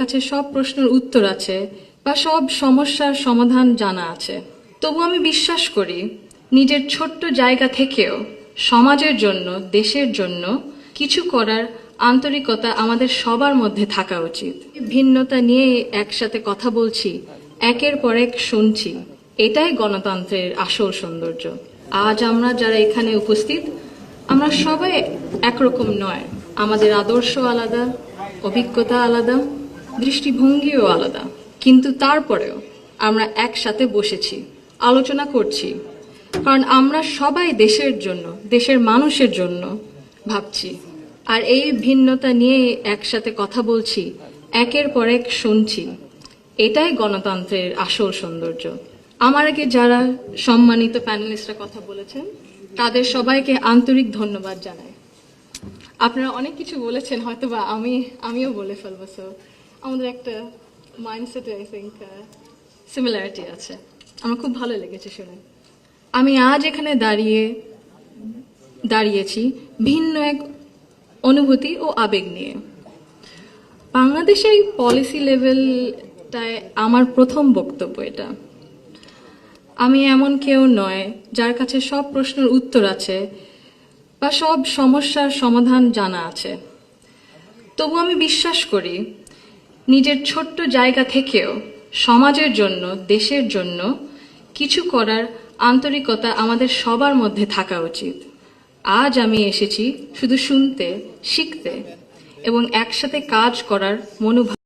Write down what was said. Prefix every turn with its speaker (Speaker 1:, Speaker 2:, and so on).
Speaker 1: কাছে সব প্রশ্নের উত্তর আছে বা সব সমস্যার সমাধান জানা আছে। তবু আমি বিশ্বাস করি নিজের ছোট্ট জায়গা থেকেও সমাজের জন্য, দেশের জন্য কিছু করার আন্তরিকতা আমাদের সবার মধ্যে থাকা উচিত। ভিন্নতা নিয়ে একসাথে কথা বলছি, একের পর এক শুনছি, এটাই গণতন্ত্রের আসল সৌন্দর্য। আজ আমরা যারা এখানে উপস্থিত, আমরা সবাই একরকম নয়। আমাদের আদর্শ আলাদা, অভিজ্ঞতা আলাদা, দৃষ্টিভঙ্গিও আলাদা, কিন্তু তারপরেও আমরা একসাথে বসেছি, আলোচনা করছি, কারণ আমরা সবাই দেশের জন্য, দেশের মানুষের জন্য ভাবছি। আর এই ভিন্নতা নিয়ে একসাথে কথা বলছি, একের পর এক শুনছি, এটাই গণতন্ত্রের আসল সৌন্দর্য। আমার আগে যারা সম্মানিত প্যানেলিস্টরা কথা বলেছেন, তাদের সবাইকে আন্তরিক ধন্যবাদ জানাই। আপনারা অনেক কিছু বলেছেন, হয়তো বা আমিও বলে ফেলবো। সো আমাদের একটা মাইন্ডসেটে আই থিঙ্ক সিমিলারিটি আছে। আমার খুব ভালো লেগেছে শুনে। আমি আজ এখানে দাঁড়িয়েছি ভিন্ন এক অনুভূতি ও আবেগ নিয়ে। বাংলাদেশের এই পলিসি লেভেলটায় আমার প্রথম বক্তব্য এটা। আমি এমন কেউ নয় যার কাছে সব প্রশ্নের উত্তর আছে বা সব সমস্যার সমাধান জানা আছে। তবু আমি বিশ্বাস করি নিজের ছোট্ট জায়গা থেকেও সমাজের জন্য, দেশের জন্য কিছু করার আন্তরিকতা আমাদের সবার মধ্যে থাকা উচিত। আজ আমি এসেছি শুধু শুনতে, শিখতে এবং একসাথে কাজ করার মনোভাব